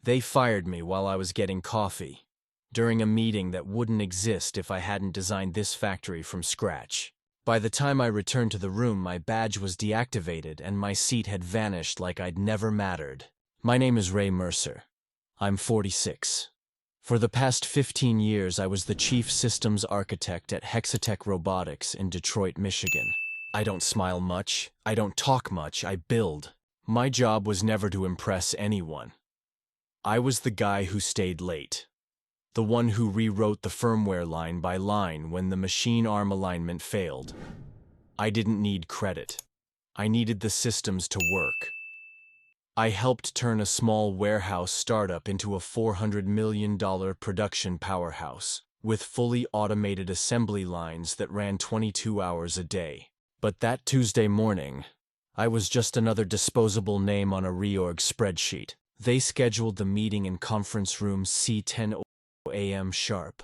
They fired me while I was getting coffee, during a meeting that wouldn't exist if I hadn't designed this factory from scratch. By the time I returned to the room, my badge was deactivated and my seat had vanished like I'd never mattered. My name is Ray Mercer. I'm 46. For the past 15 years, I was the chief systems architect at Hexitech Robotics in Detroit, Michigan. I don't smile much, I don't talk much, I build. My job was never to impress anyone. I was the guy who stayed late. The one who rewrote the firmware line by line when the machine arm alignment failed. I didn't need credit. I needed the systems to work. I helped turn a small warehouse startup into a $400 million production powerhouse, with fully automated assembly lines that ran 22 hours a day. But that Tuesday morning, I was just another disposable name on a reorg spreadsheet. They scheduled the meeting in conference room C10 a.m. sharp,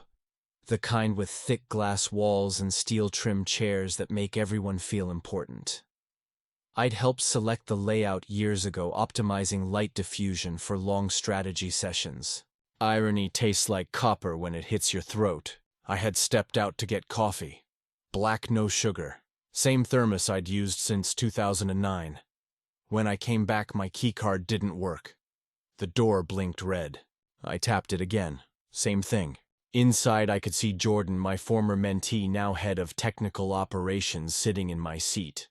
the kind with thick glass walls and steel-trimmed chairs that make everyone feel important. I'd helped select the layout years ago, optimizing light diffusion for long strategy sessions. Irony tastes like copper when it hits your throat. I had stepped out to get coffee. Black, no sugar. Same thermos I'd used since 2009. When I came back, my keycard didn't work. The door blinked red. I tapped it again. Same thing. Inside, I could see Jordan, my former mentee, now head of technical operations, sitting in my seat.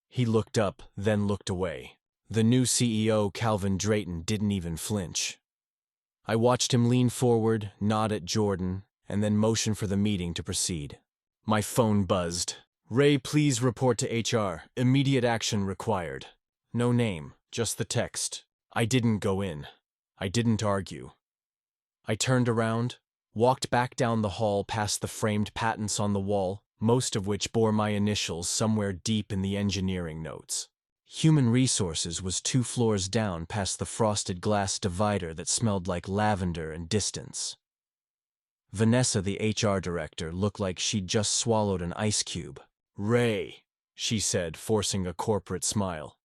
He looked up, then looked away. The new CEO, Calvin Drayton, didn't even flinch. I watched him lean forward, nod at Jordan, and then motion for the meeting to proceed. My phone buzzed. "Ray, please report to HR. Immediate action required." No name, just the text. I didn't go in. I didn't argue. I turned around, walked back down the hall past the framed patents on the wall, most of which bore my initials somewhere deep in the engineering notes. Human Resources was 2 floors down past the frosted glass divider that smelled like lavender and distance. Vanessa, the HR director, looked like she'd just swallowed an ice cube. "Ray," she said, forcing a corporate smile.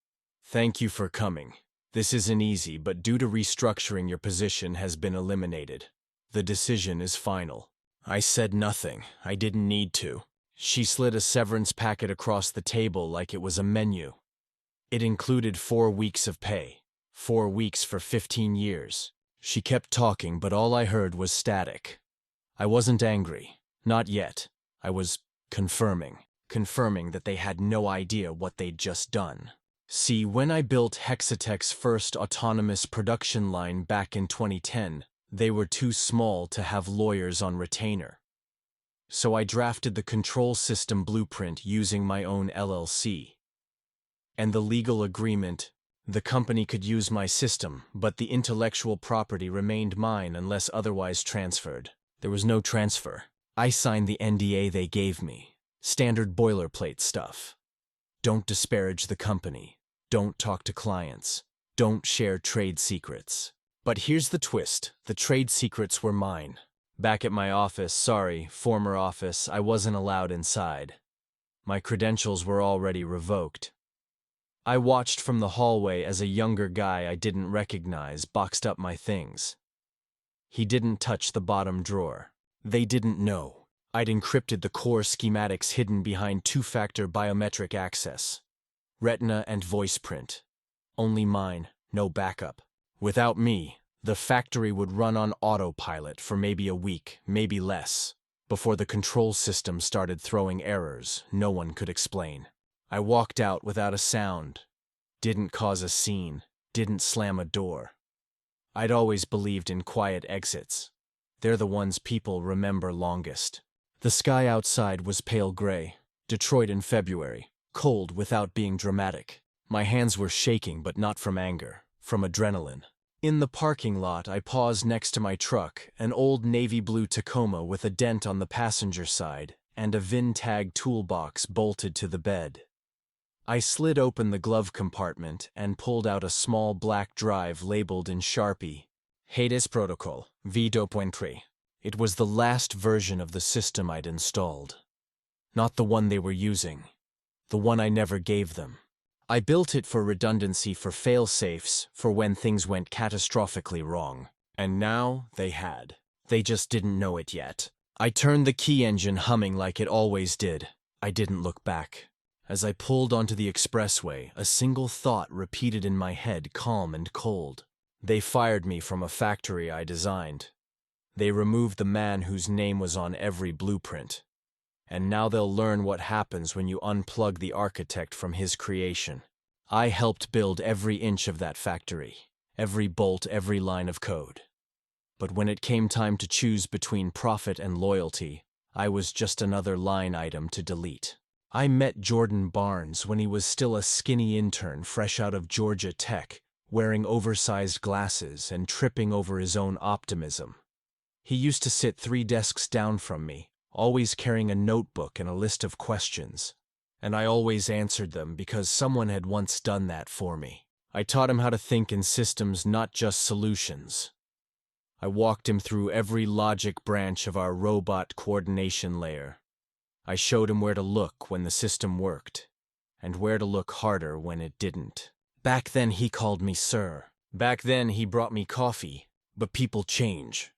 "Thank you for coming. This isn't easy, but due to restructuring, your position has been eliminated. The decision is final." I said nothing. I didn't need to. She slid a severance packet across the table like it was a menu. It included 4 weeks of pay. 4 weeks for 15 years. She kept talking, but all I heard was static. I wasn't angry. Not yet. I was confirming that they had no idea what they'd just done. See, when I built Hexitech's first autonomous production line back in 2010, they were too small to have lawyers on retainer. So I drafted the control system blueprint using my own LLC. And the legal agreement, the company could use my system, but the intellectual property remained mine unless otherwise transferred. There was no transfer. I signed the NDA they gave me. Standard boilerplate stuff. Don't disparage the company. Don't talk to clients. Don't share trade secrets. But here's the twist. The trade secrets were mine. Back at my office, former office, I wasn't allowed inside. My credentials were already revoked. I watched from the hallway as a younger guy I didn't recognize boxed up my things. He didn't touch the bottom drawer. They didn't know. I'd encrypted the core schematics hidden behind 2-factor biometric access. Retina and voice print. Only mine, no backup. Without me, the factory would run on autopilot for maybe a week, maybe less, before the control system started throwing errors no one could explain. I walked out without a sound, didn't cause a scene, didn't slam a door. I'd always believed in quiet exits. They're the ones people remember longest. The sky outside was pale gray. Detroit in February, cold without being dramatic. My hands were shaking, but not from anger, from adrenaline. In the parking lot, I paused next to my truck, an old navy blue Tacoma with a dent on the passenger side and a VIN-tag toolbox bolted to the bed. I slid open the glove compartment and pulled out a small black drive labeled in Sharpie, Hades Protocol, V2.3. It was the last version of the system I'd installed. Not the one they were using. The one I never gave them. I built it for redundancy, for fail-safes, for when things went catastrophically wrong. And now they had. They just didn't know it yet. I turned the key engine humming like it always did. I didn't look back. As I pulled onto the expressway, a single thought repeated in my head, calm and cold. They fired me from a factory I designed. They removed the man whose name was on every blueprint. And now they'll learn what happens when you unplug the architect from his creation. I helped build every inch of that factory, every bolt, every line of code. But when it came time to choose between profit and loyalty, I was just another line item to delete. I met Jordan Barnes when he was still a skinny intern fresh out of Georgia Tech, wearing oversized glasses and tripping over his own optimism. He used to sit 3 desks down from me, always carrying a notebook and a list of questions. And I always answered them because someone had once done that for me. I taught him how to think in systems, not just solutions. I walked him through every logic branch of our robot coordination layer. I showed him where to look when the system worked, and where to look harder when it didn't. Back then he called me sir. Back then he brought me coffee. But people change.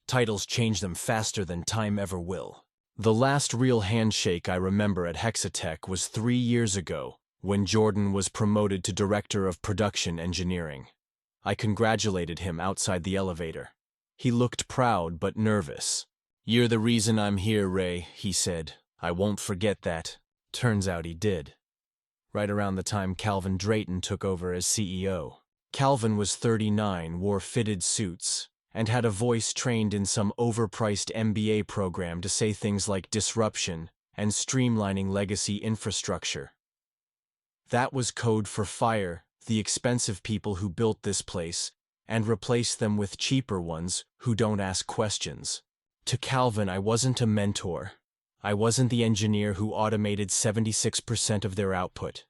Titles change them faster than time ever will. The last real handshake I remember at Hexitech was 3 years ago, when Jordan was promoted to Director of Production Engineering. I congratulated him outside the elevator. He looked proud but nervous. "You're the reason I'm here, Ray," he said. "I won't forget that." Turns out he did. Right around the time Calvin Drayton took over as CEO. Calvin was 39, wore fitted suits, and had a voice trained in some overpriced MBA program to say things like disruption and streamlining legacy infrastructure. That was code for fire the expensive people who built this place and replace them with cheaper ones who don't ask questions. To Calvin, I wasn't a mentor. I wasn't the engineer who automated 76% of their output.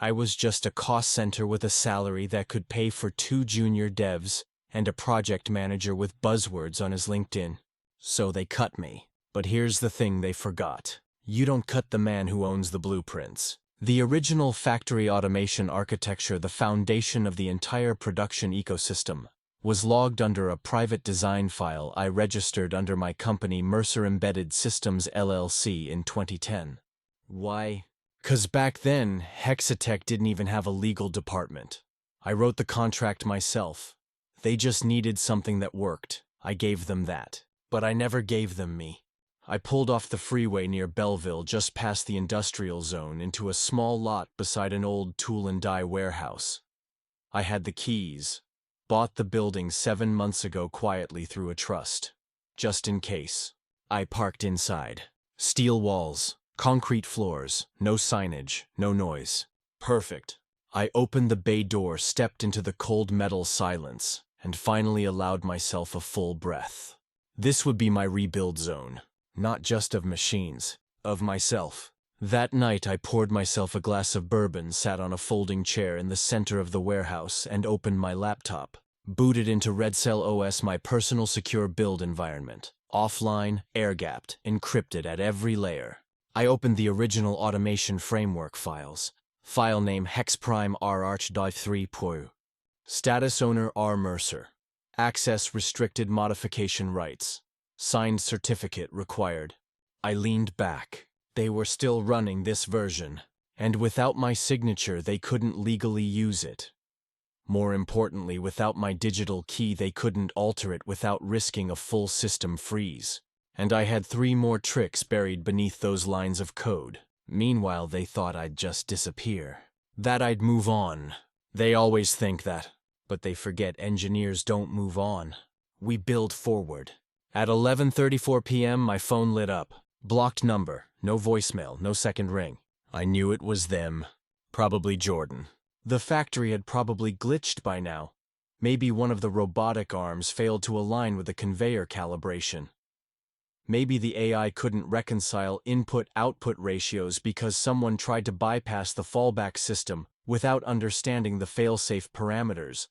I was just a cost center with a salary that could pay for 2 junior devs and a project manager with buzzwords on his LinkedIn. So they cut me. But here's the thing they forgot. You don't cut the man who owns the blueprints. The original factory automation architecture, the foundation of the entire production ecosystem, was logged under a private design file I registered under my company Mercer Embedded Systems LLC in 2010. Why? 'Cause back then, Hexitech didn't even have a legal department. I wrote the contract myself. They just needed something that worked. I gave them that. But I never gave them me. I pulled off the freeway near Belleville, just past the industrial zone, into a small lot beside an old tool and die warehouse. I had the keys. Bought the building 7 months ago quietly through a trust. Just in case. I parked inside. Steel walls, concrete floors, no signage, no noise. Perfect. I opened the bay door, stepped into the cold metal silence, and finally allowed myself a full breath. This would be my rebuild zone. Not just of machines, of myself. That night I poured myself a glass of bourbon, sat on a folding chair in the center of the warehouse, and opened my laptop. Booted into Red Cell OS, my personal secure build environment. Offline, air-gapped, encrypted at every layer. I opened the original automation framework files. File name hexprime rarch.3.pu. Status owner R. Mercer. Access restricted, modification rights. Signed certificate required. I leaned back. They were still running this version, and without my signature they couldn't legally use it. More importantly, without my digital key they couldn't alter it without risking a full system freeze. And I had 3 more tricks buried beneath those lines of code. Meanwhile, they thought I'd just disappear. That I'd move on. They always think that, but they forget engineers don't move on. We build forward. At 11:34 p.m., my phone lit up. Blocked number, no voicemail, no second ring. I knew it was them. Probably Jordan. The factory had probably glitched by now. Maybe one of the robotic arms failed to align with the conveyor calibration. Maybe the AI couldn't reconcile input-output ratios because someone tried to bypass the fallback system without understanding the failsafe parameters.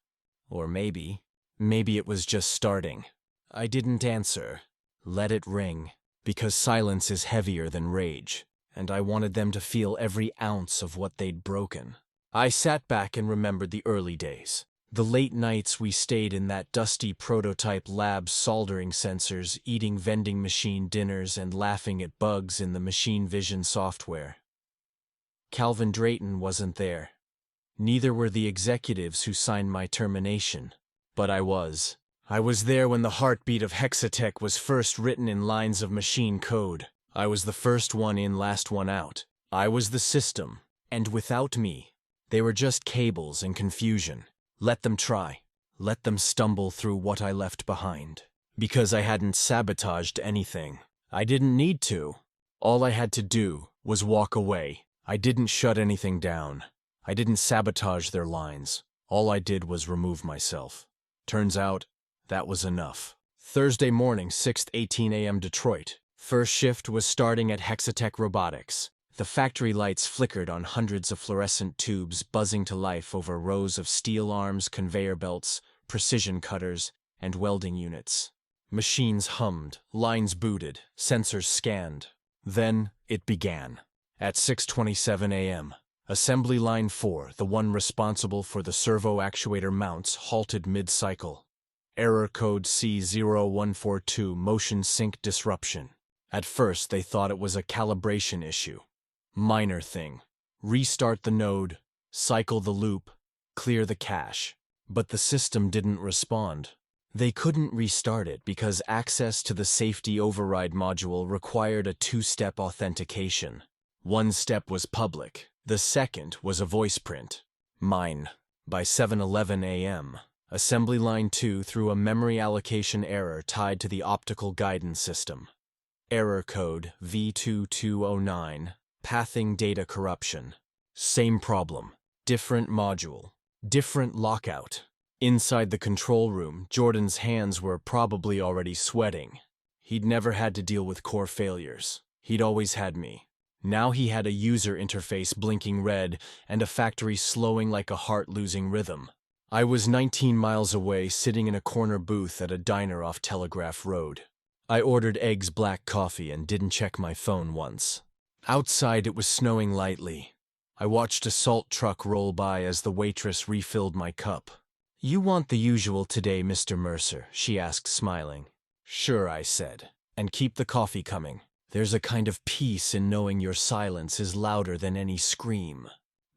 Or maybe it was just starting. I didn't answer. Let it ring. Because silence is heavier than rage, and I wanted them to feel every ounce of what they'd broken. I sat back and remembered the early days. The late nights we stayed in that dusty prototype lab soldering sensors, eating vending machine dinners and laughing at bugs in the machine vision software. Calvin Drayton wasn't there. Neither were the executives who signed my termination. But I was. I was there when the heartbeat of Hexitech was first written in lines of machine code. I was the first one in, last one out. I was the system. And without me, they were just cables and confusion. Let them try. Let them stumble through what I left behind. Because I hadn't sabotaged anything. I didn't need to. All I had to do was walk away. I didn't shut anything down. I didn't sabotage their lines. All I did was remove myself. Turns out, that was enough. Thursday morning, 6:18 a.m. Detroit. First shift was starting at Hexitech Robotics. The factory lights flickered on hundreds of fluorescent tubes buzzing to life over rows of steel arms, conveyor belts, precision cutters, and welding units. Machines hummed, lines booted, sensors scanned. Then it began. At 6:27 a.m., Assembly Line 4, the one responsible for the servo actuator mounts, halted mid-cycle. Error code C0142, motion sync disruption. At first, they thought it was a calibration issue. Minor thing. Restart the node, cycle the loop, clear the cache. But the system didn't respond. They couldn't restart it because access to the safety override module required a two-step authentication. One step was public. The second was a voice print. Mine. By 7:11 a.m., Assembly Line 2 threw a memory allocation error tied to the optical guidance system. Error code V2209. Pathing data corruption. Same problem. Different module. Different lockout. Inside the control room, Jordan's hands were probably already sweating. He'd never had to deal with core failures. He'd always had me. Now he had a user interface blinking red and a factory slowing like a heart losing rhythm. I was 19 miles away, sitting in a corner booth at a diner off Telegraph Road. I ordered eggs black coffee and didn't check my phone once. Outside it was snowing lightly. I watched a salt truck roll by as the waitress refilled my cup. "You want the usual today, Mr. Mercer?" she asked, smiling. "Sure," I said. "And keep the coffee coming. There's a kind of peace in knowing your silence is louder than any scream."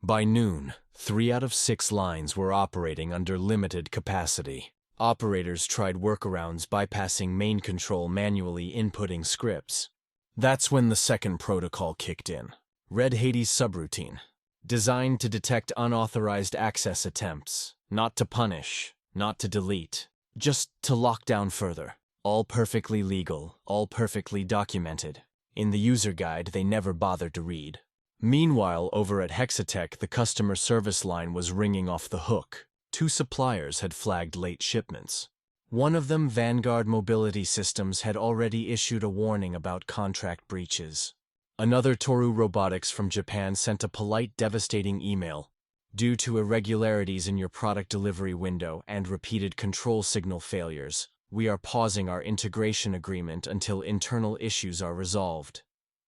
By noon, 3 out of 6 lines were operating under limited capacity. Operators tried workarounds, bypassing main control, manually inputting scripts. That's when the second protocol kicked in. Red Hades subroutine. Designed to detect unauthorized access attempts. Not to punish, not to delete. Just to lock down further. All perfectly legal, all perfectly documented. In the user guide they never bothered to read. Meanwhile, over at Hexitech, the customer service line was ringing off the hook. 2 suppliers had flagged late shipments. One of them, Vanguard Mobility Systems, had already issued a warning about contract breaches. Another, Toru Robotics from Japan, sent a polite, devastating email. "Due to irregularities in your product delivery window and repeated control signal failures, we are pausing our integration agreement until internal issues are resolved.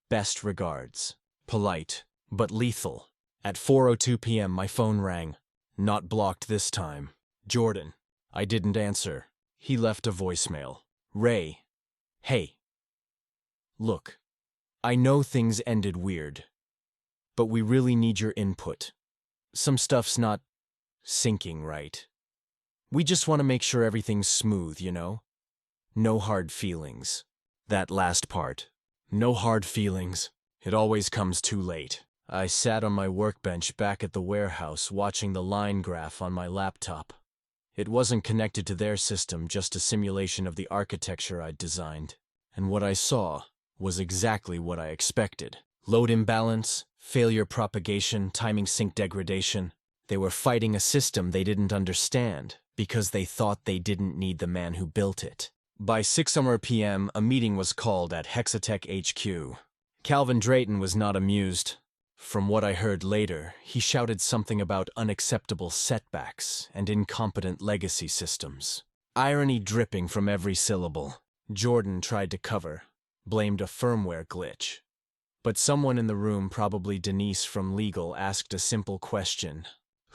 Best regards." Polite, but lethal. At 4:02 p.m. my phone rang. Not blocked this time. Jordan. I didn't answer. He left a voicemail. "Ray. Hey. Look. I know things ended weird. But we really need your input. Some stuff's not syncing right. We just want to make sure everything's smooth, you know? No hard feelings." That last part. No hard feelings. It always comes too late. I sat on my workbench back at the warehouse, watching the line graph on my laptop. It wasn't connected to their system, just a simulation of the architecture I'd designed. And what I saw was exactly what I expected. Load imbalance, failure propagation, timing sync degradation. They were fighting a system they didn't understand because they thought they didn't need the man who built it. By 6 p.m., a meeting was called at Hexitech HQ. Calvin Drayton was not amused. From what I heard later, he shouted something about unacceptable setbacks and incompetent legacy systems. Irony dripping from every syllable. Jordan tried to cover, blamed a firmware glitch. But someone in the room, probably Denise from legal, asked a simple question.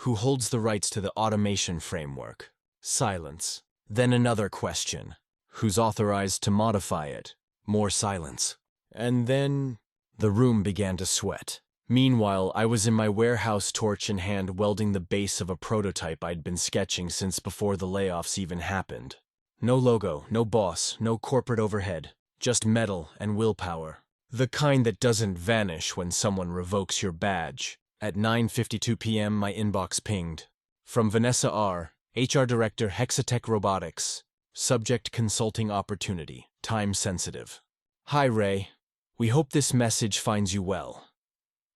Who holds the rights to the automation framework? Silence. Then another question. Who's authorized to modify it? More silence. And then the room began to sweat. Meanwhile, I was in my warehouse, torch in hand, welding the base of a prototype I'd been sketching since before the layoffs even happened. No logo, no boss, no corporate overhead, just metal and willpower. The kind that doesn't vanish when someone revokes your badge. At 9:52 p.m., my inbox pinged. From Vanessa R., HR Director, Hexitech Robotics. Subject consulting opportunity. Time sensitive. Hi, Ray. We hope this message finds you well.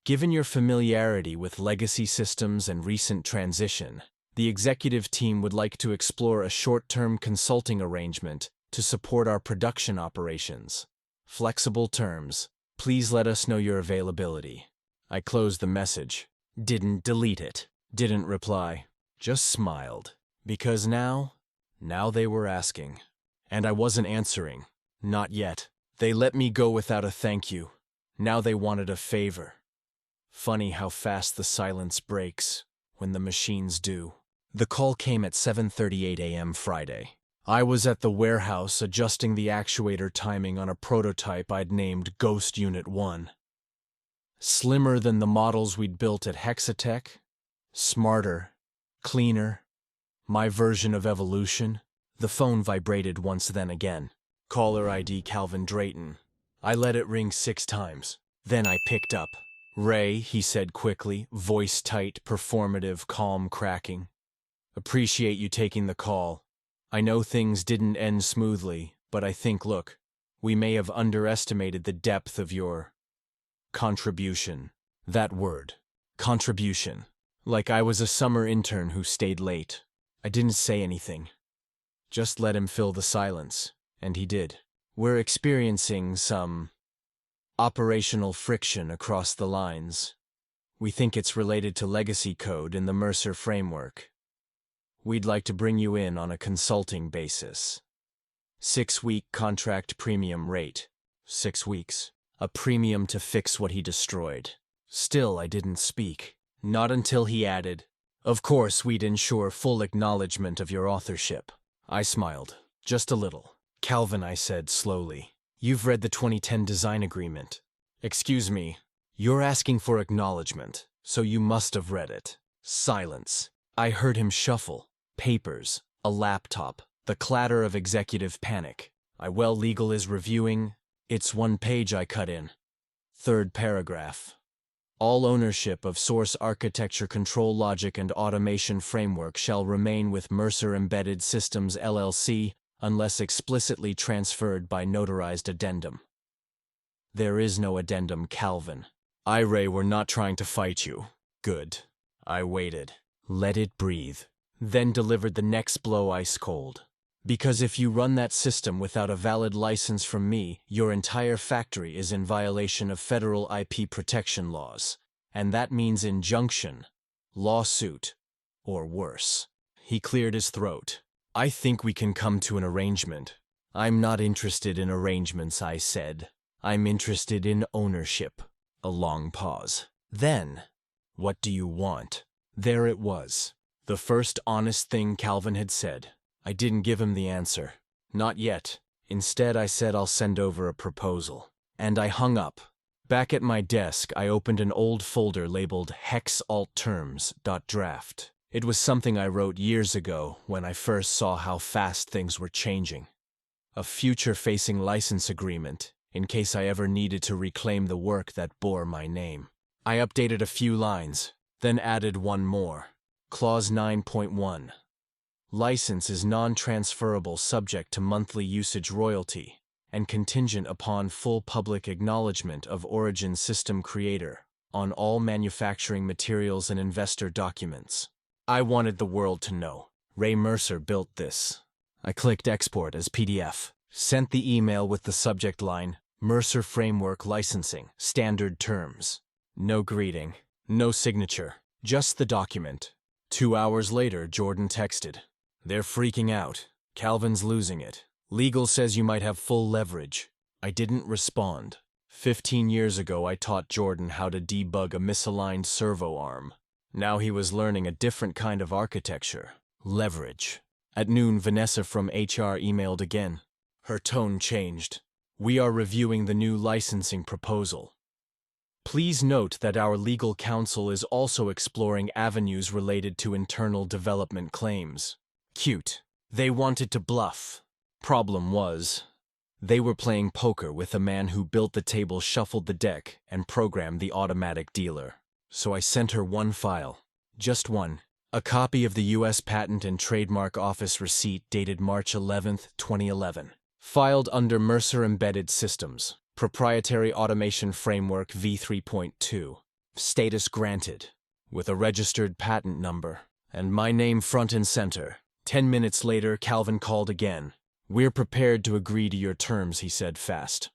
Given your familiarity with legacy systems and recent transition, the executive team would like to explore a short-term consulting arrangement to support our production operations. Flexible terms. Please let us know your availability. I closed the message. Didn't delete it. Didn't reply. Just smiled. Because now they were asking. And I wasn't answering. Not yet. They let me go without a thank you. Now they wanted a favor. Funny how fast the silence breaks when the machines do. The call came at 7:38 a.m. Friday. I was at the warehouse adjusting the actuator timing on a prototype I'd named Ghost Unit 1. Slimmer than the models we'd built at Hexitech. Smarter. Cleaner. My version of evolution. The phone vibrated once, then again. Caller ID Calvin Drayton. I let it ring 6 times. Then I picked up. Ray, he said quickly, voice tight, performative, calm, cracking. Appreciate you taking the call. I know things didn't end smoothly, but I think, look, we may have underestimated the depth of your contribution. That word. Contribution. Like I was a summer intern who stayed late. I didn't say anything. Just let him fill the silence. And he did. We're experiencing some operational friction across the lines. We think it's related to legacy code in the Mercer framework. We'd like to bring you in on a consulting basis. 6-week contract premium rate. 6 weeks. A premium to fix what he destroyed. Still, I didn't speak. Not until he added, "Of course, we'd ensure full acknowledgement of your authorship." I smiled. Just a little. "Calvin," I said slowly, "you've read the 2010 design agreement." "Excuse me, you're asking for acknowledgement, so you must have read it." Silence. I heard him shuffle. Papers, a laptop, the clatter of executive panic. Legal is reviewing. It's 1 page I cut in. 3rd paragraph. All ownership of source architecture, control logic, and automation framework shall remain with Mercer Embedded Systems LLC unless explicitly transferred by notarized addendum. There is no addendum, Calvin. Ray, we're not trying to fight you. Good. I waited. Let it breathe. Then delivered the next blow ice cold. Because if you run that system without a valid license from me, your entire factory is in violation of federal IP protection laws. And that means injunction, lawsuit, or worse. He cleared his throat. I think we can come to an arrangement. I'm not interested in arrangements, I said. I'm interested in ownership. A long pause. Then, what do you want? There it was. The first honest thing Calvin had said. I didn't give him the answer. Not yet. Instead, I said I'll send over a proposal. And I hung up. Back at my desk, I opened an old folder labeled hex-alt-terms.draft. It was something I wrote years ago when I first saw how fast things were changing. A future-facing license agreement, in case I ever needed to reclaim the work that bore my name. I updated a few lines, then added one more. Clause 9.1. License is non-transferable, subject to monthly usage royalty, and contingent upon full public acknowledgement of origin system creator on all manufacturing materials and investor documents. I wanted the world to know. Ray Mercer built this. I clicked export as PDF, sent the email with the subject line, Mercer Framework Licensing, Standard Terms. No greeting, no signature, just the document. 2 hours later, Jordan texted. They're freaking out. Calvin's losing it. Legal says you might have full leverage. I didn't respond. 15 years ago, I taught Jordan how to debug a misaligned servo arm. Now he was learning a different kind of architecture. Leverage. At noon, Vanessa from HR emailed again. Her tone changed. We are reviewing the new licensing proposal. Please note that our legal counsel is also exploring avenues related to internal development claims. Cute. They wanted to bluff. Problem was, they were playing poker with a man who built the table, shuffled the deck, and programmed the automatic dealer. So I sent her one file. Just one. A copy of the U.S. Patent and Trademark Office receipt dated March 11, 2011. Filed under Mercer Embedded Systems. Proprietary Automation Framework v3.2. Status granted. With a registered patent number. And my name front and center. 10 minutes later, Calvin called again. We're prepared to agree to your terms, he said fast.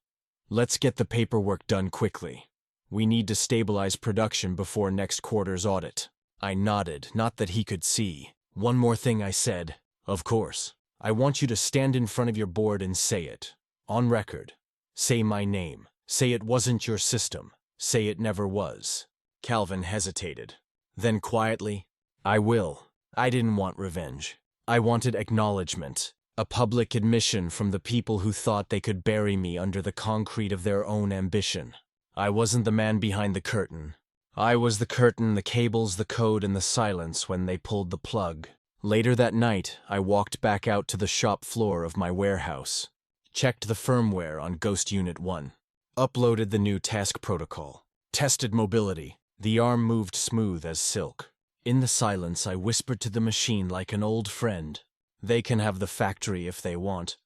Let's get the paperwork done quickly. We need to stabilize production before next quarter's audit. I nodded, not that he could see. One more thing, I said. Of course. I want you to stand in front of your board and say it. On record. Say my name. Say it wasn't your system. Say it never was. Calvin hesitated. Then quietly, I will. I didn't want revenge. I wanted acknowledgement. A public admission from the people who thought they could bury me under the concrete of their own ambition. I wasn't the man behind the curtain. I was the curtain, the cables, the code, and the silence when they pulled the plug. Later that night, I walked back out to the shop floor of my warehouse. Checked the firmware on Ghost Unit 1. Uploaded the new task protocol. Tested mobility. The arm moved smooth as silk. In the silence, I whispered to the machine like an old friend. They can have the factory if they want.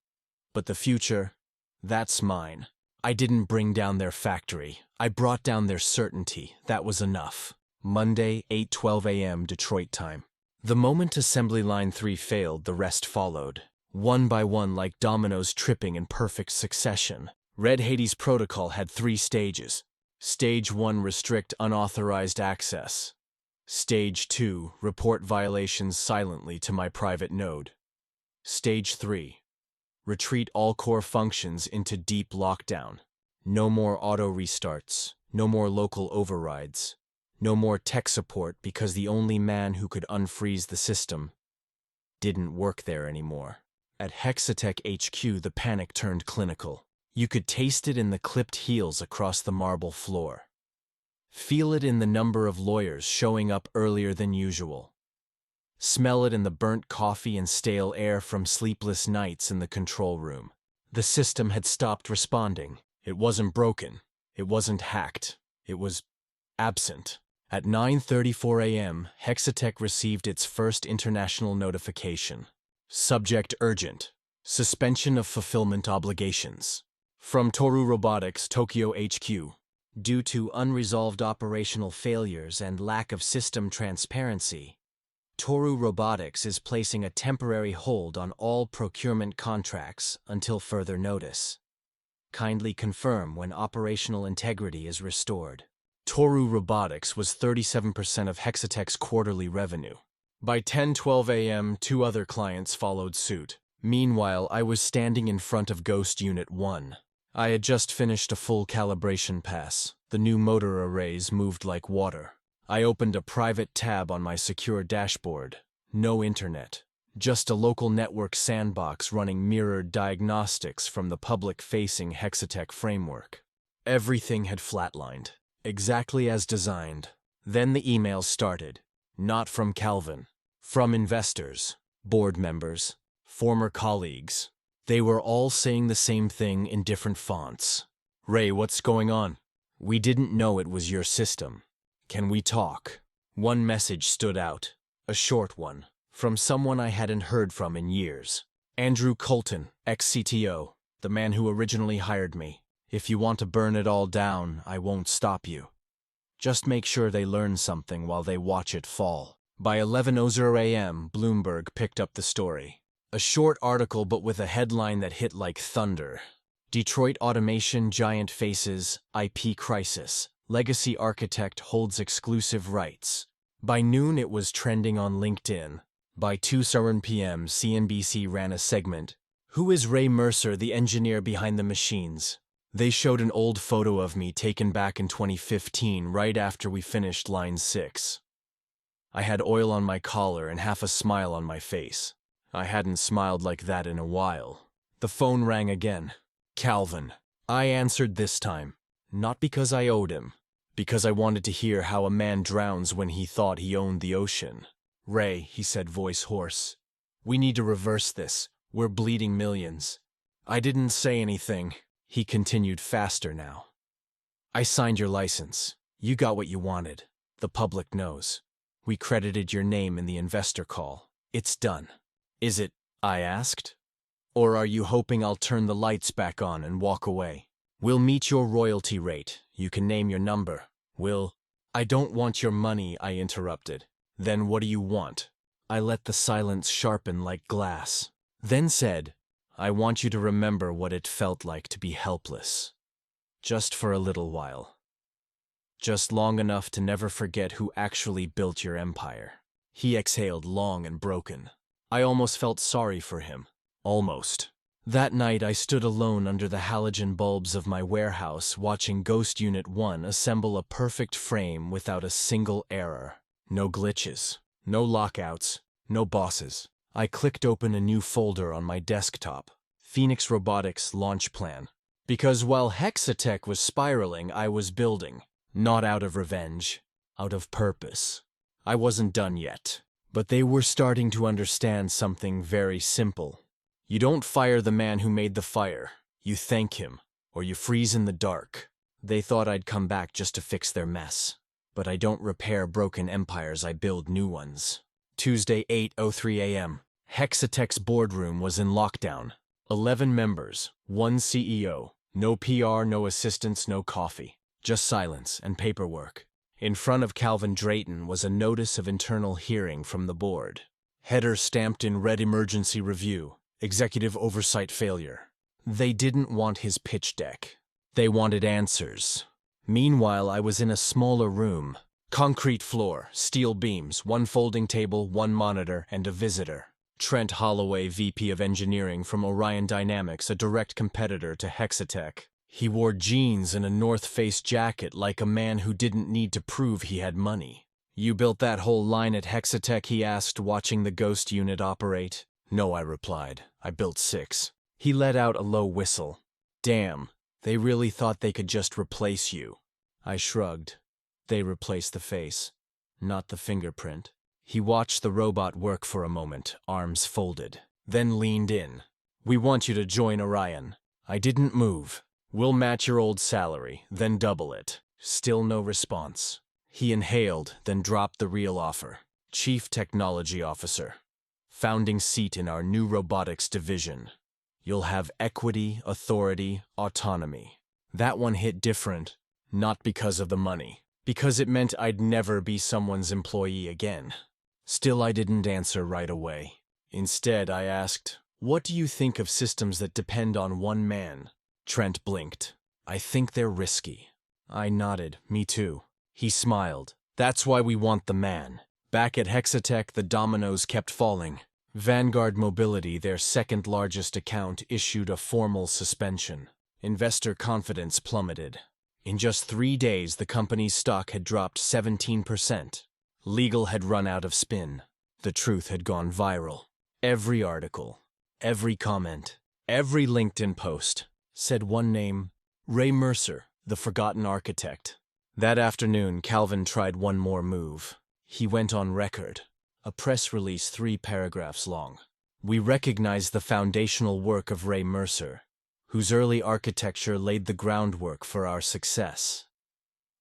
But the future, that's mine. I didn't bring down their factory. I brought down their certainty. That was enough. Monday, 8:12 a.m. Detroit time. The moment Assembly Line 3 failed, the rest followed. One by one, like dominoes tripping in perfect succession. Red Hades protocol had 3 stages. Stage 1, restrict unauthorized access. Stage 2, report violations silently to my private node. Stage 3, retreat all core functions into deep lockdown. No more auto restarts, no more local overrides, no more tech support because the only man who could unfreeze the system didn't work there anymore. At Hexitech HQ, the panic turned clinical. You could taste it in the clipped heels across the marble floor. Feel it in the number of lawyers showing up earlier than usual. Smell it in the burnt coffee and stale air from sleepless nights in the control room. The system had stopped responding. It wasn't broken. It wasn't hacked. It was absent. At 9:34 a.m., Hexitech received its first international notification. Subject urgent. Suspension of fulfillment obligations. From Toru Robotics, Tokyo HQ. Due to unresolved operational failures and lack of system transparency, Toru Robotics is placing a temporary hold on all procurement contracts until further notice. Kindly confirm when operational integrity is restored. Toru Robotics was 37% of Hexitech's quarterly revenue. By 10:12 a.m., 2 other clients followed suit. Meanwhile, I was standing in front of Ghost Unit 1. I had just finished a full calibration pass. The new motor arrays moved like water. I opened a private tab on my secure dashboard. No internet. Just a local network sandbox running mirrored diagnostics from the public-facing Hexitech framework. Everything had flatlined. Exactly as designed. Then the emails started. Not from Calvin. From investors, board members, former colleagues. They were all saying the same thing in different fonts. Ray, what's going on? We didn't know it was your system. Can we talk? One message stood out. A short one. From someone I hadn't heard from in years. Andrew Colton, ex-CTO, the man who originally hired me. If you want to burn it all down, I won't stop you. Just make sure they learn something while they watch it fall. By 11:00 a.m., Bloomberg picked up the story. A short article but with a headline that hit like thunder. Detroit automation giant faces IP crisis. Legacy architect holds exclusive rights. By noon, it was trending on LinkedIn. By 2:00 p.m., CNBC ran a segment. Who is Ray Mercer, the engineer behind the machines? They showed an old photo of me taken back in 2015, right after we finished Line 6. I had oil on my collar and half a smile on my face. I hadn't smiled like that in a while. The phone rang again. Calvin. I answered this time, not because I owed him, because I wanted to hear how a man drowns when he thought he owned the ocean. Ray, he said, voice hoarse. We need to reverse this. We're bleeding millions. I didn't say anything. He continued faster now. I signed your license. You got what you wanted. The public knows. We credited your name in the investor call. It's done. Is it? I asked. Or are you hoping I'll turn the lights back on and walk away? We'll meet your royalty rate. You can name your number. I don't want your money, I interrupted. Then what do you want? I let the silence sharpen like glass. Then said, I want you to remember what it felt like to be helpless. Just for a little while. Just long enough to never forget who actually built your empire. He exhaled long and broken. I almost felt sorry for him. Almost. That night I stood alone under the halogen bulbs of my warehouse watching Ghost Unit 1 assemble a perfect frame without a single error. No glitches. No lockouts. No bosses. I clicked open a new folder on my desktop. Phoenix Robotics launch plan. Because while Hexitech was spiraling, I was building. Not out of revenge. Out of purpose. I wasn't done yet. But they were starting to understand something very simple. You don't fire the man who made the fire. You thank him, or you freeze in the dark. They thought I'd come back just to fix their mess. But I don't repair broken empires, I build new ones. Tuesday, 8:03 a.m. Hexitech's boardroom was in lockdown. 11 members, 1 CEO. No PR, no assistants, no coffee. Just silence and paperwork. In front of Calvin Drayton was a notice of internal hearing from the board. Header stamped in red emergency review. Executive oversight failure. They didn't want his pitch deck. They wanted answers. Meanwhile, I was in a smaller room. Concrete floor, steel beams, 1 folding table, 1 monitor, and a visitor. Trent Holloway, VP of Engineering from Orion Dynamics, a direct competitor to Hexitech. He wore jeans and a North Face jacket like a man who didn't need to prove he had money. You built that whole line at Hexitech, he asked, watching the Ghost unit operate. No, I replied. I built 6. He let out a low whistle. Damn, they really thought they could just replace you. I shrugged. They replaced the face, not the fingerprint. He watched the robot work for a moment, arms folded, then leaned in. We want you to join Orion. I didn't move. We'll match your old salary, then double it. Still no response. He inhaled, then dropped the real offer. Chief Technology Officer. Founding seat in our new robotics division. You'll have equity, authority, autonomy. That one hit different, not because of the money, because it meant I'd never be someone's employee again. Still, I didn't answer right away. Instead, I asked, what do you think of systems that depend on one man? Trent blinked. I think they're risky. I nodded. Me too. He smiled. That's why we want the man. Back at Hexitech, the dominoes kept falling. Vanguard Mobility, their second largest account, issued a formal suspension. Investor confidence plummeted. In just 3 days, the company's stock had dropped 17%. Legal had run out of spin. The truth had gone viral. Every article, every comment, every LinkedIn post said one name, Ray Mercer, the forgotten architect. That afternoon, Calvin tried one more move. He went on record. A press release 3 paragraphs long. We recognize the foundational work of Ray Mercer, whose early architecture laid the groundwork for our success.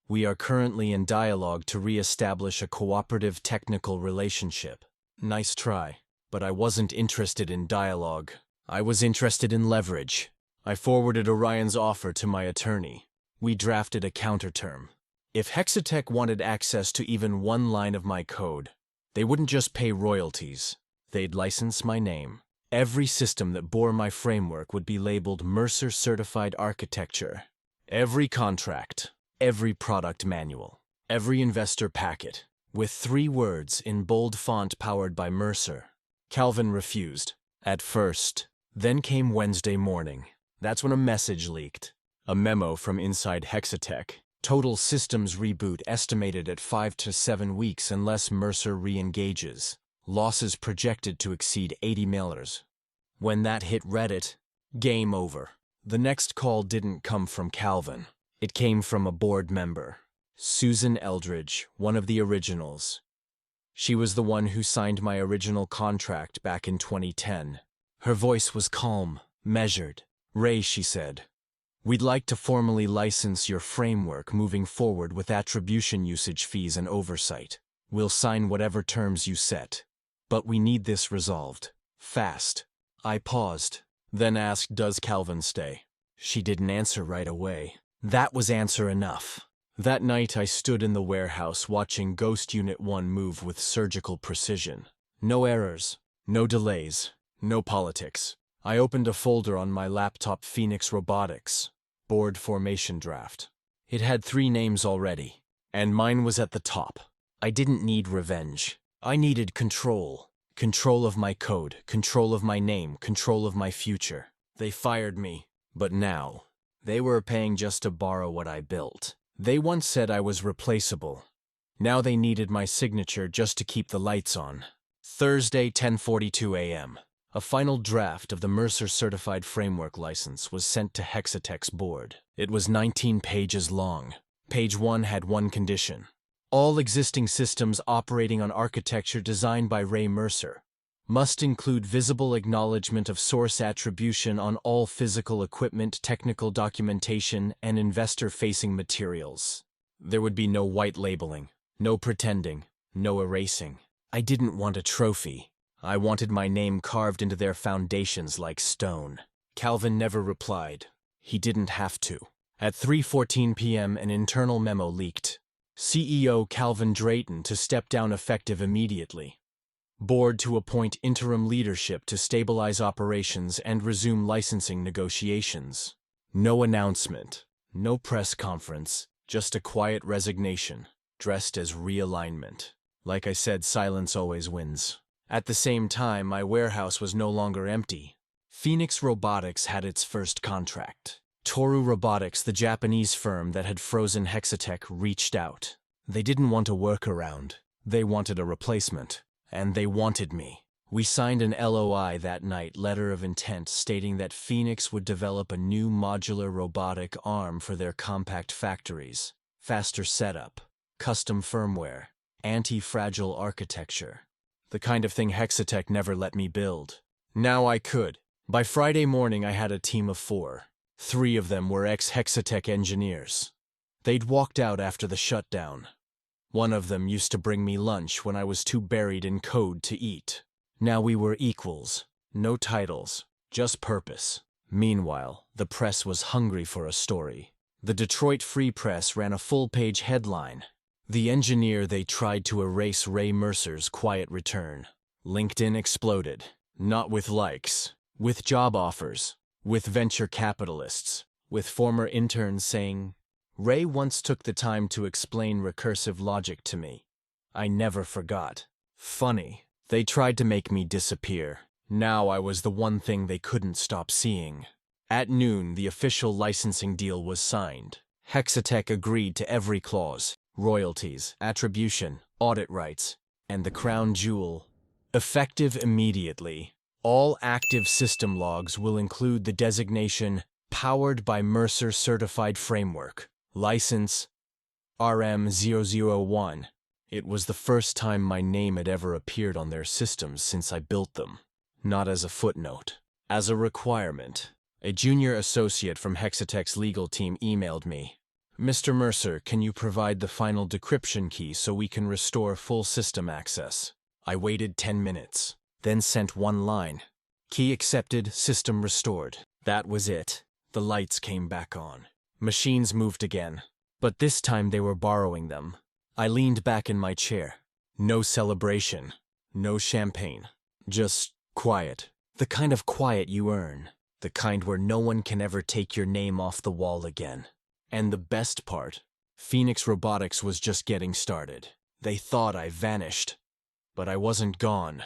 We are currently in dialogue to re-establish a cooperative technical relationship. Nice try, but I wasn't interested in dialogue. I was interested in leverage. I forwarded Orion's offer to my attorney. We drafted a counterterm. If Hexitech wanted access to even one line of my code, they wouldn't just pay royalties. They'd license my name. Every system that bore my framework would be labeled Mercer Certified Architecture. Every contract, every product manual, every investor packet, with 3 words in bold font powered by Mercer. Calvin refused, at first. Then came Wednesday morning. That's when a message leaked. A memo from inside Hexitech. Total systems reboot estimated at 5 to 7 weeks unless Mercer re-engages. Losses projected to exceed $80 million. When that hit Reddit, game over. The next call didn't come from Calvin. It came from a board member, Susan Eldridge, one of the originals. She was the one who signed my original contract back in 2010. Her voice was calm, measured. "Ray," she said, "we'd like to formally license your framework moving forward with attribution usage fees and oversight. We'll sign whatever terms you set. But we need this resolved. Fast." I paused, then asked, "Does Calvin stay?" She didn't answer right away. That was answer enough. That night I stood in the warehouse watching Ghost Unit 1 move with surgical precision. No errors, no delays, no politics. I opened a folder on my laptop, Phoenix Robotics, board formation draft. It had 3 names already, and mine was at the top. I didn't need revenge. I needed control. Control of my code, control of my name, control of my future. They fired me, but now, they were paying just to borrow what I built. They once said I was replaceable. Now they needed my signature just to keep the lights on. Thursday, 10:42 a.m. A final draft of the Mercer Certified Framework License was sent to Hexitech's board. It was 19 pages long. Page 1 had one condition. All existing systems operating on architecture designed by Ray Mercer must include visible acknowledgement of source attribution on all physical equipment, technical documentation, and investor-facing materials. There would be no white labeling, no pretending, no erasing. I didn't want a trophy. I wanted my name carved into their foundations like stone. Calvin never replied. He didn't have to. At 3:14 p.m., an internal memo leaked. CEO Calvin Drayton to step down effective immediately. Board to appoint interim leadership to stabilize operations and resume licensing negotiations. No announcement, no press conference, just a quiet resignation, dressed as realignment. Like I said, silence always wins. At the same time, my warehouse was no longer empty. Phoenix Robotics had its first contract. Toru Robotics, the Japanese firm that had frozen Hexitech, reached out. They didn't want a workaround. They wanted a replacement. And they wanted me. We signed an LOI that night, letter of intent, stating that Phoenix would develop a new modular robotic arm for their compact factories. Faster setup, custom firmware, anti-fragile architecture. The kind of thing Hexitech never let me build. Now I could. By Friday morning I had a team of 4. 3 of them were ex-Hexitech engineers. They'd walked out after the shutdown. One of them used to bring me lunch when I was too buried in code to eat. Now we were equals. No titles, just purpose. Meanwhile, the press was hungry for a story. The Detroit Free Press ran a full-page headline. The engineer they tried to erase, Ray Mercer's quiet return. LinkedIn exploded. Not with likes, with job offers. With venture capitalists, with former interns saying, "Ray once took the time to explain recursive logic to me. I never forgot." Funny, they tried to make me disappear. Now I was the one thing they couldn't stop seeing. At noon, the official licensing deal was signed. Hexitech agreed to every clause: royalties, attribution, audit rights, and the crown jewel. Effective immediately. All active system logs will include the designation "Powered by Mercer Certified Framework." License RM001. It was the first time my name had ever appeared on their systems since I built them. Not as a footnote. As a requirement. A junior associate from Hexitech's legal team emailed me. "Mr. Mercer, can you provide the final decryption key so we can restore full system access?" I waited 10 minutes. Then sent one line. Key accepted, system restored. That was it. The lights came back on. Machines moved again. But this time they were borrowing them. I leaned back in my chair. No celebration. No champagne. Just quiet. The kind of quiet you earn. The kind where no one can ever take your name off the wall again. And the best part, Phoenix Robotics was just getting started. They thought I vanished. But I wasn't gone.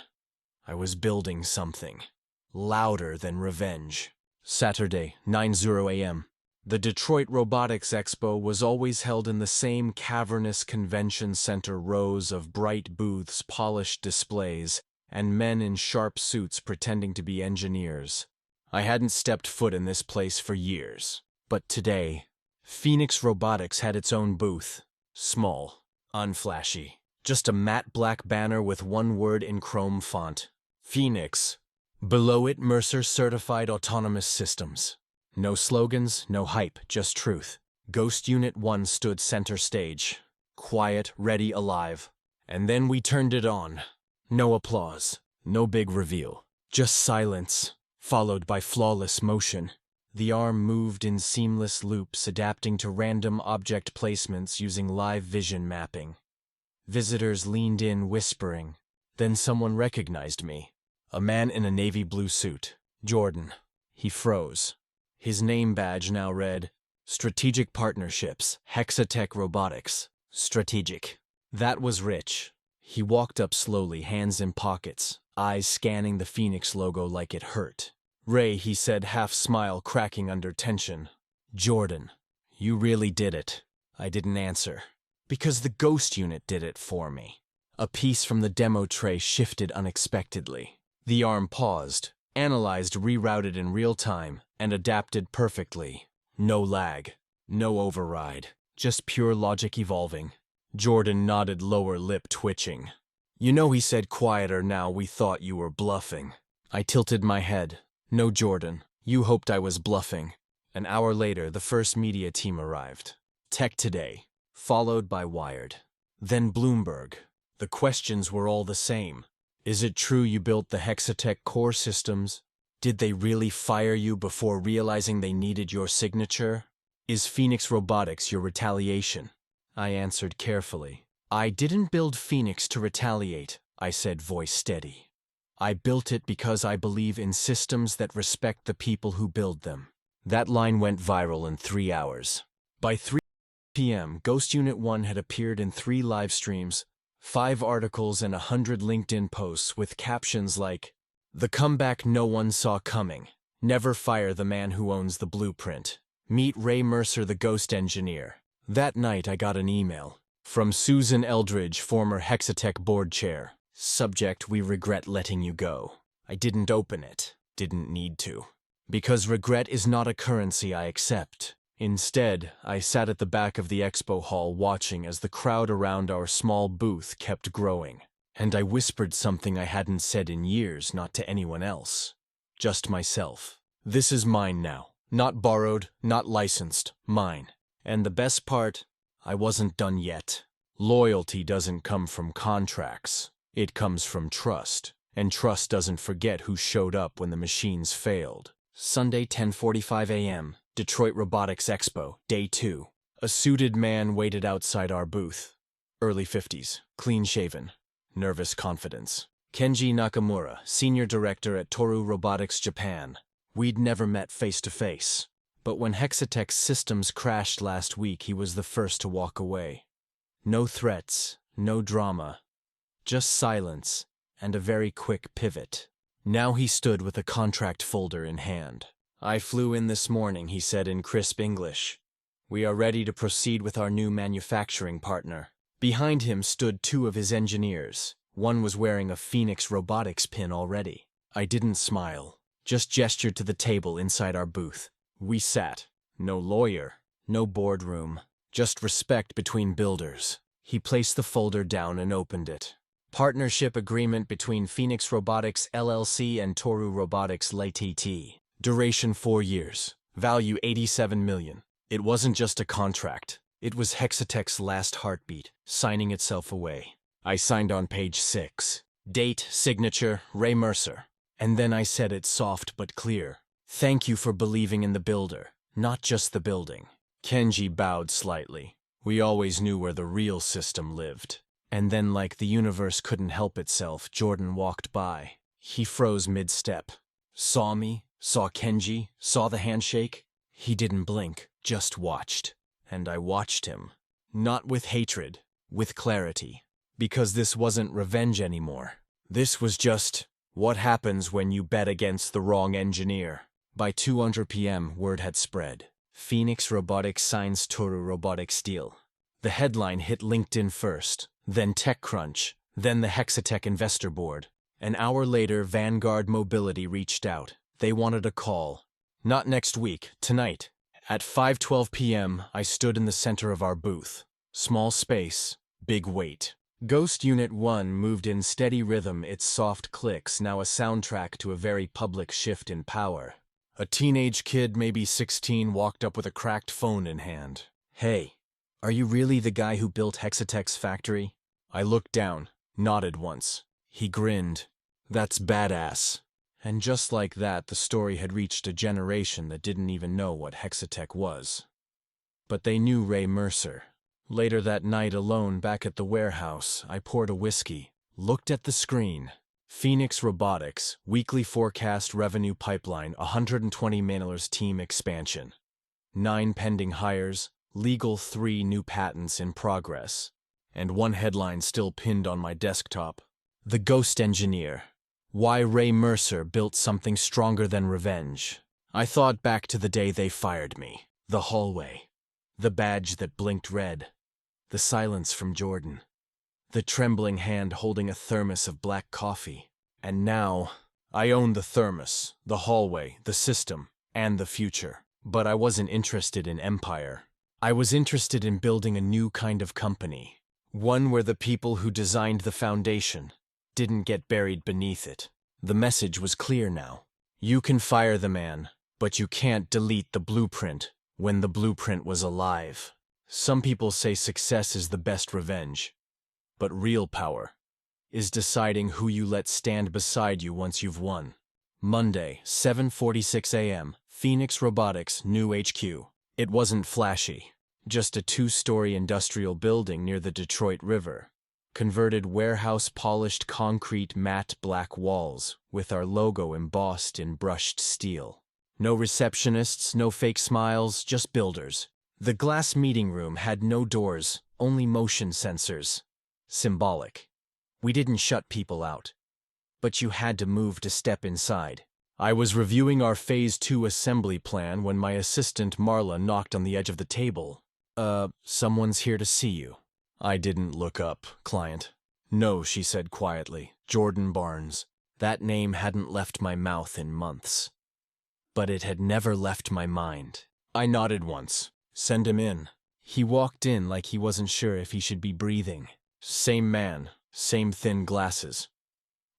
I was building something louder than revenge. Saturday, 9:00 a.m. The Detroit Robotics Expo was always held in the same cavernous convention center, rows of bright booths, polished displays, and men in sharp suits pretending to be engineers. I hadn't stepped foot in this place for years. But today, Phoenix Robotics had its own booth. Small, unflashy. Just a matte black banner with one word in chrome font. Phoenix. Below it, Mercer Certified Autonomous Systems. No slogans, no hype, just truth. Ghost Unit 1 stood center stage. Quiet, ready, alive. And then we turned it on. No applause. No big reveal. Just silence, followed by flawless motion. The arm moved in seamless loops, adapting to random object placements using live vision mapping. Visitors leaned in, whispering. Then someone recognized me. A man in a navy blue suit. Jordan. He froze. His name badge now read, Strategic Partnerships, Hexitech Robotics. Strategic. That was rich. He walked up slowly, hands in pockets, eyes scanning the Phoenix logo like it hurt. Ray, he said, half smile cracking under tension. Jordan, you really did it. I didn't answer. Because the Ghost Unit did it for me. A piece from the demo tray shifted unexpectedly. The arm paused, analyzed, rerouted in real time, and adapted perfectly. No lag, no override, just pure logic evolving. Jordan nodded, lower lip twitching. You know, he said quieter, now we thought you were bluffing. I tilted my head. No, Jordan, you hoped I was bluffing. An hour later, the first media team arrived. Tech Today, followed by Wired. Then Bloomberg. The questions were all the same. Is it true you built the Hexitech core systems? Did they really fire you before realizing they needed your signature? Is Phoenix Robotics your retaliation? I answered carefully. I didn't build Phoenix to retaliate, I said, voice steady. I built it because I believe in systems that respect the people who build them. That line went viral in 3 hours. By 3 p.m., Ghost Unit 1 had appeared in 3 live streams, 5 articles, and 100 LinkedIn posts with captions like, The comeback no one saw coming. Never fire the man who owns the blueprint. Meet Ray Mercer, the ghost engineer. That night I got an email from Susan Eldridge, former Hexitech board chair. Subject, we regret letting you go. I didn't open it. Didn't need to. Because regret is not a currency I accept. Instead, I sat at the back of the expo hall watching as the crowd around our small booth kept growing. And I whispered something I hadn't said in years, not to anyone else. Just myself. This is mine now. Not borrowed, not licensed. Mine. And the best part, I wasn't done yet. Loyalty doesn't come from contracts. It comes from trust. And trust doesn't forget who showed up when the machines failed. Sunday, 10:45 a.m., Detroit Robotics Expo, Day 2. A suited man waited outside our booth. Early 50s, clean-shaven. Nervous confidence. Kenji Nakamura, Senior Director at Toru Robotics Japan. We'd never met face-to-face. But when Hexitech's systems crashed last week, he was the first to walk away. No threats, no drama. Just silence, and a very quick pivot. Now he stood with a contract folder in hand. I flew in this morning, he said in crisp English. We are ready to proceed with our new manufacturing partner. Behind him stood 2 of his engineers. One was wearing a Phoenix Robotics pin already. I didn't smile, just gestured to the table inside our booth. We sat. No lawyer, no boardroom, just respect between builders. He placed the folder down and opened it. Partnership agreement between Phoenix Robotics LLC and Toru Robotics Ltd. Duration 4 years. Value $87 million. It wasn't just a contract. It was Hexitech's last heartbeat, signing itself away. I signed on page 6. Date, signature, Ray Mercer. And then I said it soft but clear. Thank you for believing in the builder, not just the building. Kenji bowed slightly. We always knew where the real system lived. And then, like the universe couldn't help itself, Jordan walked by. He froze mid-step. Saw me, saw Kenji, saw the handshake. He didn't blink, just watched. And I watched him. Not with hatred, with clarity. Because this wasn't revenge anymore. This was just what happens when you bet against the wrong engineer. By 2:00 p.m., word had spread. Phoenix Robotics signs Toru Robotics deal. The headline hit LinkedIn first, then TechCrunch, then the Hexitech investor board. An hour later, Vanguard Mobility reached out. They wanted a call. Not next week, tonight. At 5:12 p.m., I stood in the center of our booth. Small space, big weight. Ghost Unit 1 moved in steady rhythm, its soft clicks now a soundtrack to a very public shift in power. A teenage kid, maybe 16, walked up with a cracked phone in hand. "Hey, are you really the guy who built Hexitech's factory?" I looked down, nodded once. He grinned. "That's badass." And just like that, the story had reached a generation that didn't even know what Hexitech was. But they knew Ray Mercer. Later that night, alone back at the warehouse, I poured a whiskey, looked at the screen. Phoenix Robotics, weekly forecast revenue pipeline, 120 mailers team expansion. 9 pending hires, legal 3 new patents in progress. And one headline still pinned on my desktop. The Ghost Engineer. Why Ray Mercer built something stronger than revenge. I thought back to the day they fired me. The hallway. The badge that blinked red. The silence from Jordan. The trembling hand holding a thermos of black coffee. And now, I own the thermos, the hallway, the system, and the future. But I wasn't interested in empire. I was interested in building a new kind of company. One where the people who designed the foundation didn't get buried beneath it. The message was clear now. You can fire the man, but you can't delete the blueprint when the blueprint was alive. Some people say success is the best revenge, but real power is deciding who you let stand beside you once you've won. Monday, 7:46 a.m., Phoenix Robotics, new HQ. It wasn't flashy, just a 2-story industrial building near the Detroit River. Converted warehouse, polished concrete, matte black walls with our logo embossed in brushed steel. No receptionists, no fake smiles, just builders. The glass meeting room had no doors, only motion sensors. Symbolic. We didn't shut people out, but you had to move to step inside. I was reviewing our Phase 2 assembly plan when my assistant Marla knocked on the edge of the table. Someone's here to see you." I didn't look up, client. "No," she said quietly. "Jordan Barnes." That name hadn't left my mouth in months. But it had never left my mind. I nodded once. "Send him in." He walked in like he wasn't sure if he should be breathing. Same man, same thin glasses.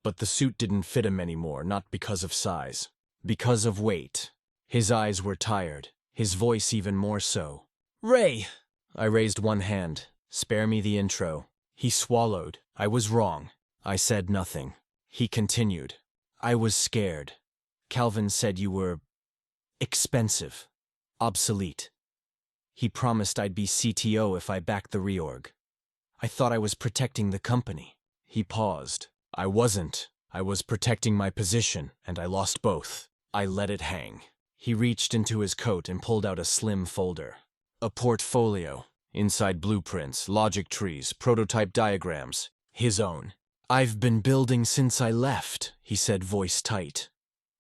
But the suit didn't fit him anymore, not because of size. Because of weight. His eyes were tired, his voice even more so. "Ray!" I raised one hand. "Spare me the intro." He swallowed. I was wrong. I said nothing. He continued. "I was scared. Calvin said you were expensive, obsolete. He promised I'd be CTO if I backed the reorg. I thought I was protecting the company." He paused. "I wasn't. I was protecting my position, and I lost both. I let it hang." He reached into his coat and pulled out a slim folder. A portfolio. Inside blueprints, logic trees, prototype diagrams. His own. "I've been building since I left," he said, voice tight.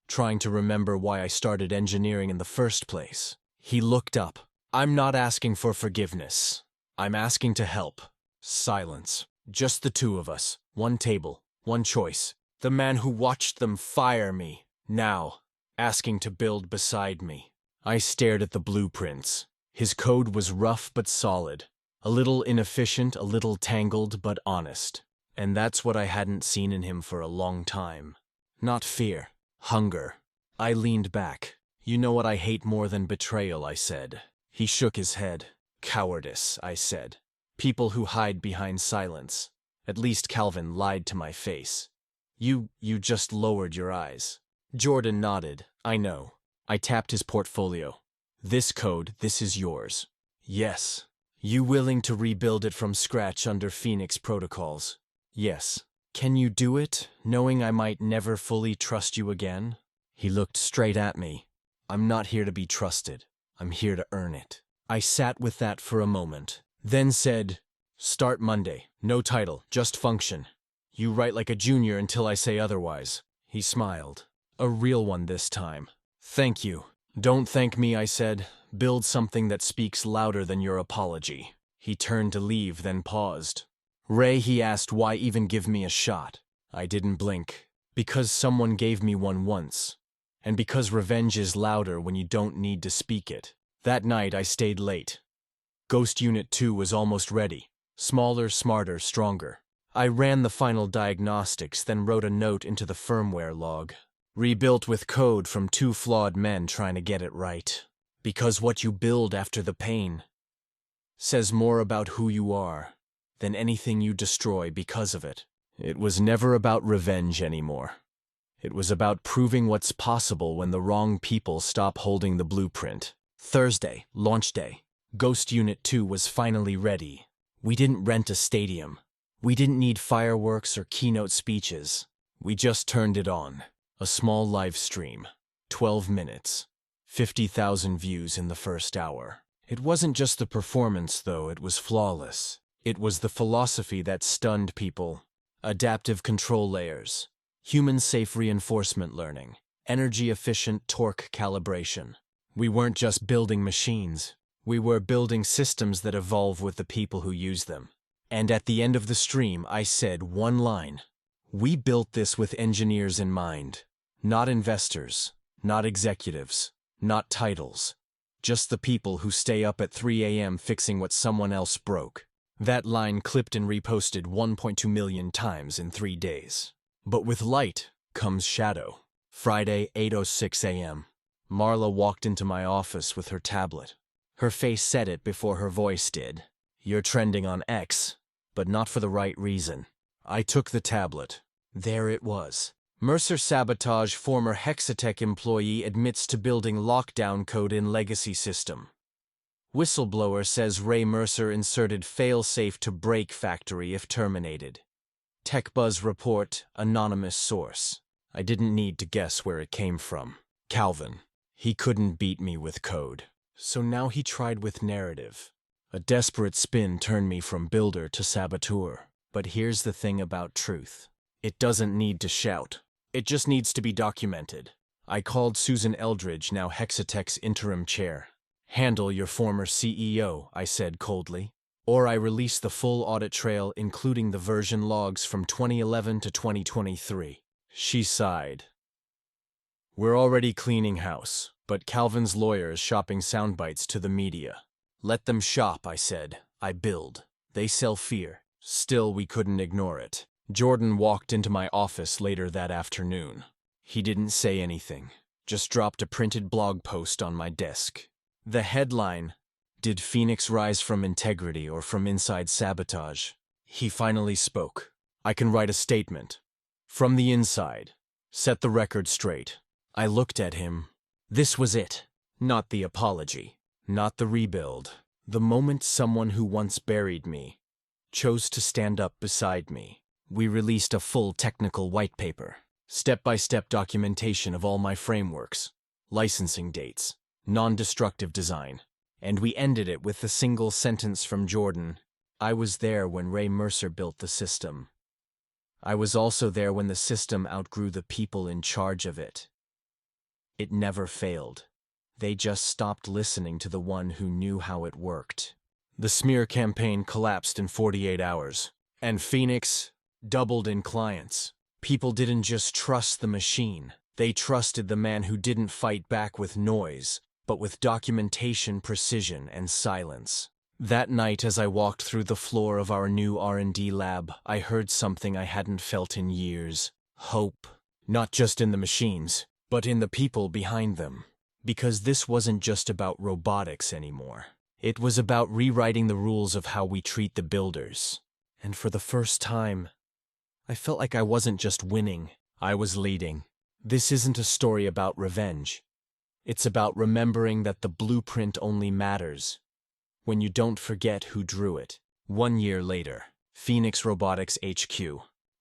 Trying to remember why I started engineering in the first place. He looked up. "I'm not asking for forgiveness. I'm asking to help." Silence. Just the two of us. One table. One choice. The man who watched them fire me. Now. Asking to build beside me. I stared at the blueprints. His code was rough but solid. A little inefficient, a little tangled, but honest. And that's what I hadn't seen in him for a long time. Not fear. Hunger. I leaned back. "You know what I hate more than betrayal," I said. He shook his head. "Cowardice," I said. "People who hide behind silence. At least Calvin lied to my face." You just lowered your eyes." Jordan nodded. "I know." I tapped his portfolio. "This code, this is yours." "Yes." "You willing to rebuild it from scratch under Phoenix protocols?" "Yes." "Can you do it, knowing I might never fully trust you again?" He looked straight at me. "I'm not here to be trusted. I'm here to earn it." I sat with that for a moment, then said, "Start Monday. No title, just function. You write like a junior until I say otherwise." He smiled. A real one this time. "Thank you." Don't thank me, I said. Build something that speaks louder than your apology. He turned to leave, then paused. Ray, he asked, why even give me a shot? I didn't blink. Because someone gave me one once. And because revenge is louder when you don't need to speak it. That night, I stayed late. Ghost Unit 2 was almost ready. Smaller, smarter, stronger. I ran the final diagnostics, then wrote a note into the firmware log. Rebuilt with code from 2 flawed men trying to get it right. Because what you build after the pain says more about who you are than anything you destroy because of it. It was never about revenge anymore. It was about proving what's possible when the wrong people stop holding the blueprint. Thursday, launch day. Ghost Unit 2 was finally ready. We didn't rent a stadium. We didn't need fireworks or keynote speeches. We just turned it on. A small live stream. 12 minutes. 50,000 views in the first hour. It wasn't just the performance, though. It was flawless. It was the philosophy that stunned people. Adaptive control layers. Human-safe reinforcement learning. Energy-efficient torque calibration. We weren't just building machines. We were building systems that evolve with the people who use them. And at the end of the stream, I said one line. We built this with engineers in mind. Not investors, not executives, not titles. Just the people who stay up at 3 a.m. fixing what someone else broke. That line clipped and reposted 1.2 million times in 3 days. But with light comes shadow. Friday, 8:06 a.m. Marla walked into my office with her tablet. Her face said it before her voice did. You're trending on X, but not for the right reason. I took the tablet. There it was. Mercer sabotage, former Hexitech employee admits to building lockdown code in legacy system. Whistleblower says Ray Mercer inserted fail-safe to break factory if terminated. TechBuzz report, anonymous source. I didn't need to guess where it came from. Calvin. He couldn't beat me with code. So now he tried with narrative. A desperate spin turned me from builder to saboteur. But here's the thing about truth. It doesn't need to shout. It just needs to be documented. I called Susan Eldridge, now Hexitech's interim chair. Handle your former CEO, I said coldly. Or I release the full audit trail, including the version logs from 2011 to 2023. She sighed. We're already cleaning house, but Calvin's lawyer is shopping soundbites to the media. Let them shop, I said. I build. They sell fear. Still, we couldn't ignore it. Jordan walked into my office later that afternoon. He didn't say anything, just dropped a printed blog post on my desk. The headline, Did Phoenix rise from integrity or from inside sabotage? He finally spoke. I can write a statement. From the inside. Set the record straight. I looked at him. This was it. Not the apology. Not the rebuild. The moment someone who once buried me chose to stand up beside me. We released a full technical white paper. Step-by-step documentation of all my frameworks. Licensing dates. Non-destructive design. And we ended it with a single sentence from Jordan. I was there when Ray Mercer built the system. I was also there when the system outgrew the people in charge of it. It never failed. They just stopped listening to the one who knew how it worked. The smear campaign collapsed in 48 hours. And Phoenix doubled in clients. People didn't just trust the machine. They trusted the man who didn't fight back with noise, but with documentation, precision, and silence. That night, as I walked through the floor of our new R&D lab, I heard something I hadn't felt in years. Hope. Not just in the machines, but in the people behind them. Because this wasn't just about robotics anymore. It was about rewriting the rules of how we treat the builders. And for the first time, I felt like I wasn't just winning, I was leading. This isn't a story about revenge. It's about remembering that the blueprint only matters when you don't forget who drew it. 1 year later, Phoenix Robotics HQ.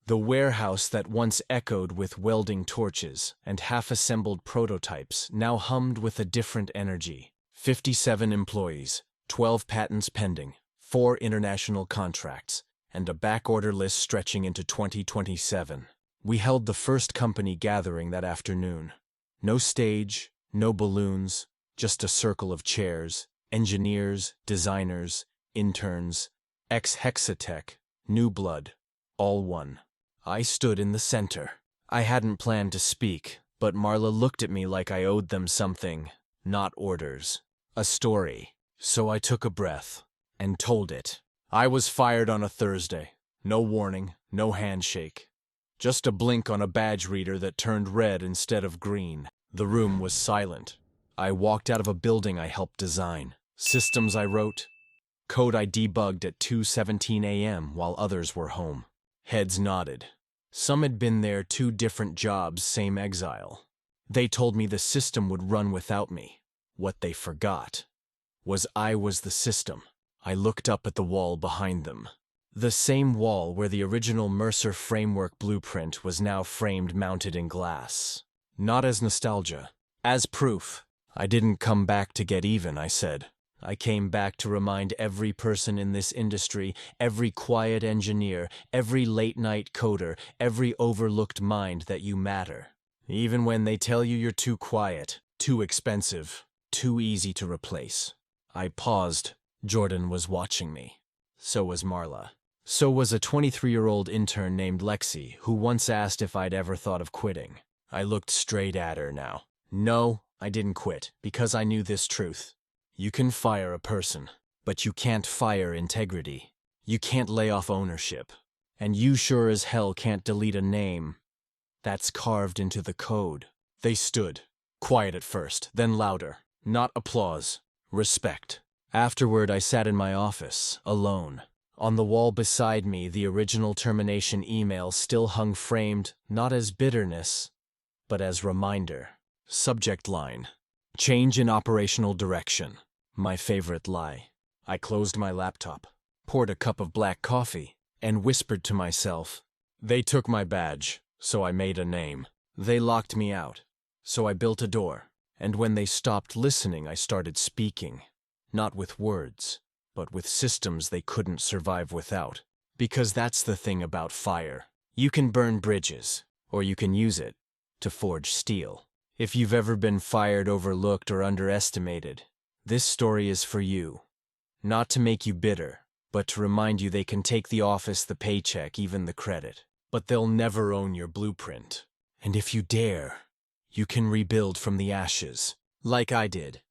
The warehouse that once echoed with welding torches and half-assembled prototypes now hummed with a different energy. 57 employees, 12 patents pending, 4 international contracts, and a backorder list stretching into 2027. We held the first company gathering that afternoon. No stage, No balloons, just a circle of chairs, engineers, designers, interns, ex-Hexitech, new blood, all one. I stood in the center. I hadn't planned to speak, but Marla looked at me like I owed them something, not orders. A story. So I took a breath and told it. I was fired on a Thursday. No warning, no handshake. Just a blink on a badge reader that turned red instead of green. The room was silent. I walked out of a building I helped design. Systems I wrote. Code I debugged at 2:17 a.m. while others were home. Heads nodded. Some had been there 2 different jobs, same exile. They told me the system would run without me. What they forgot was I was the system. I looked up at the wall behind them. The same wall where the original Mercer framework blueprint was now framed mounted in glass. Not as nostalgia, as proof. I didn't come back to get even, I said. I came back to remind every person in this industry, every quiet engineer, every late-night coder, every overlooked mind that you matter. Even when they tell you you're too quiet, too expensive, too easy to replace. I paused. Jordan was watching me. So was Marla. So was a 23-year-old intern named Lexi, who once asked if I'd ever thought of quitting. I looked straight at her now. No, I didn't quit, because I knew this truth. You can fire a person, but you can't fire integrity. You can't lay off ownership. And you sure as hell can't delete a name. That's carved into the code. They stood. Quiet at first, then louder. Not applause. Respect. Afterward, I sat in my office, alone. On the wall beside me, the original termination email still hung framed, not as bitterness, but as reminder. Subject line. Change in operational direction. My favorite lie. I closed my laptop, poured a cup of black coffee, and whispered to myself. They took my badge, so I made a name. They locked me out, so I built a door. And when they stopped listening, I started speaking. Not with words, but with systems they couldn't survive without. Because that's the thing about fire. You can burn bridges, or you can use it to forge steel. If you've ever been fired, overlooked, or underestimated, this story is for you. Not to make you bitter, but to remind you they can take the office, the paycheck, even the credit. But they'll never own your blueprint. And if you dare, you can rebuild from the ashes, like I did.